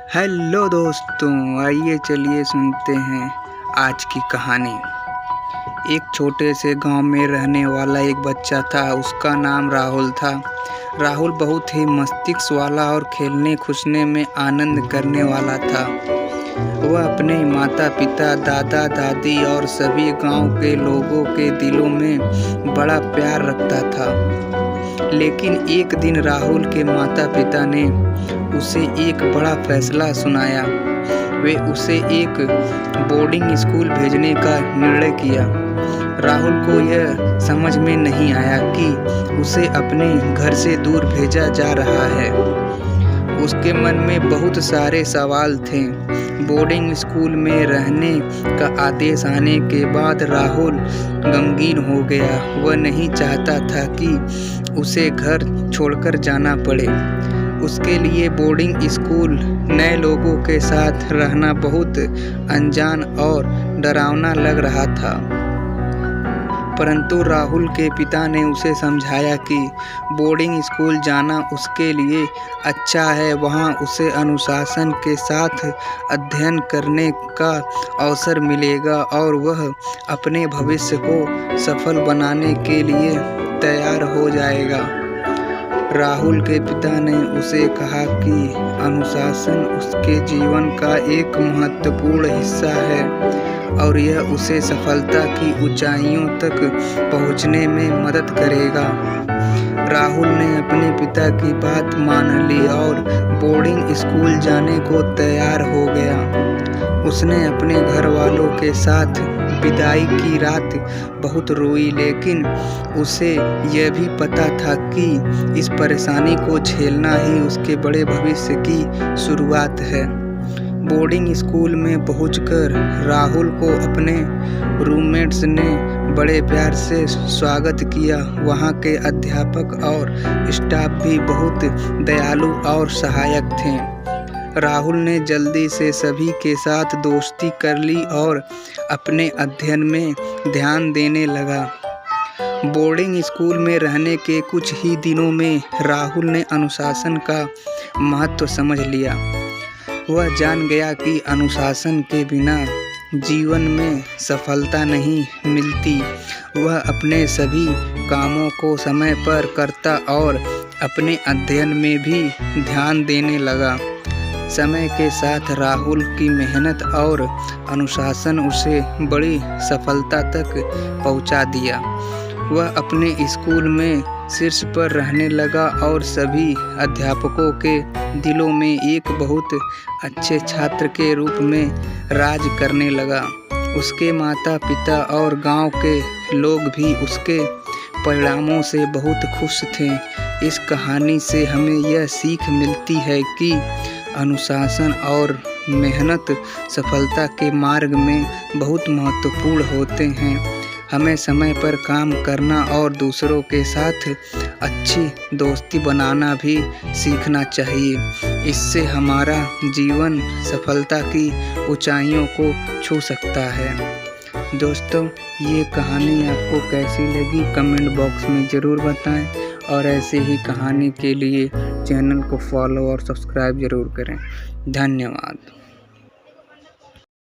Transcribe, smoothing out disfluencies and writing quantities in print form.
Hello दोस्तों, आइए चलिए सुनते हैं आज की कहानी। एक छोटे से गांव में रहने वाला एक बच्चा था। उसका नाम राहुल था। राहुल बहुत ही मस्तिष्क वाला और खेलने खुशने में आनंद करने वाला था। वह अपने माता पिता, दादा दादी और सभी गांव के लोगों के दिलों में बड़ा प्यार रखता था। लेकिन एक दिन राहुल के माता पिता ने उसे एक बड़ा फैसला सुनाया। वे उसे एक बोर्डिंग स्कूल भेजने का निर्णय किया। राहुल को यह समझ में नहीं आया कि उसे अपने घर से दूर भेजा जा रहा है। उसके मन में बहुत सारे सवाल थे। बोर्डिंग स्कूल में रहने का आदेश आने के बाद राहुल गमगीन हो गया। वह नहीं चाहता था कि उसे घर छोड़कर जाना पड़े। उसके लिए बोर्डिंग स्कूल नए लोगों के साथ रहना बहुत अनजान और डरावना लग रहा था। परंतु राहुल के पिता ने उसे समझाया कि बोर्डिंग स्कूल जाना उसके लिए अच्छा है। वहाँ उसे अनुशासन के साथ अध्ययन करने का अवसर मिलेगा और वह अपने भविष्य को सफल बनाने के लिए तैयार हो जाएगा। राहुल के पिता ने उसे कहा कि अनुशासन उसके जीवन का एक महत्वपूर्ण हिस्सा है और यह उसे सफलता की ऊंचाइयों तक पहुंचने में मदद करेगा। राहुल ने अपने पिता की बात मान ली और बोर्डिंग स्कूल जाने को तैयार हो गया। उसने अपने घर वालों के साथ विदाई की रात बहुत रोई, लेकिन उसे यह भी पता था कि इस परेशानी को झेलना ही उसके बड़े भविष्य की शुरुआत है। बोर्डिंग स्कूल में पहुंचकर राहुल को अपने रूममेट्स ने बड़े प्यार से स्वागत किया। वहां के अध्यापक और स्टाफ भी बहुत दयालु और सहायक थे। राहुल ने जल्दी से सभी के साथ दोस्ती कर ली और अपने अध्ययन में ध्यान देने लगा। बोर्डिंग स्कूल में रहने के कुछ ही दिनों में राहुल ने अनुशासन का महत्व समझ लिया। वह जान गया कि अनुशासन के बिना जीवन में सफलता नहीं मिलती। वह अपने सभी कामों को समय पर करता और अपने अध्ययन में भी ध्यान देने लगा। समय के साथ राहुल की मेहनत और अनुशासन उसे बड़ी सफलता तक पहुंचा दिया। वह अपने स्कूल में शीर्ष पर रहने लगा और सभी अध्यापकों के दिलों में एक बहुत अच्छे छात्र के रूप में राज करने लगा। उसके माता पिता और गांव के लोग भी उसके परिणामों से बहुत खुश थे। इस कहानी से हमें यह सीख मिलती है कि अनुशासन और मेहनत सफलता के मार्ग में बहुत महत्वपूर्ण होते हैं। हमें समय पर काम करना और दूसरों के साथ अच्छी दोस्ती बनाना भी सीखना चाहिए। इससे हमारा जीवन सफलता की ऊंचाइयों को छू सकता है। दोस्तों, ये कहानी आपको कैसी लगी कमेंट बॉक्स में ज़रूर बताएं और ऐसे ही कहानी के लिए चैनल को फॉलो और सब्सक्राइब ज़रूर करें। धन्यवाद।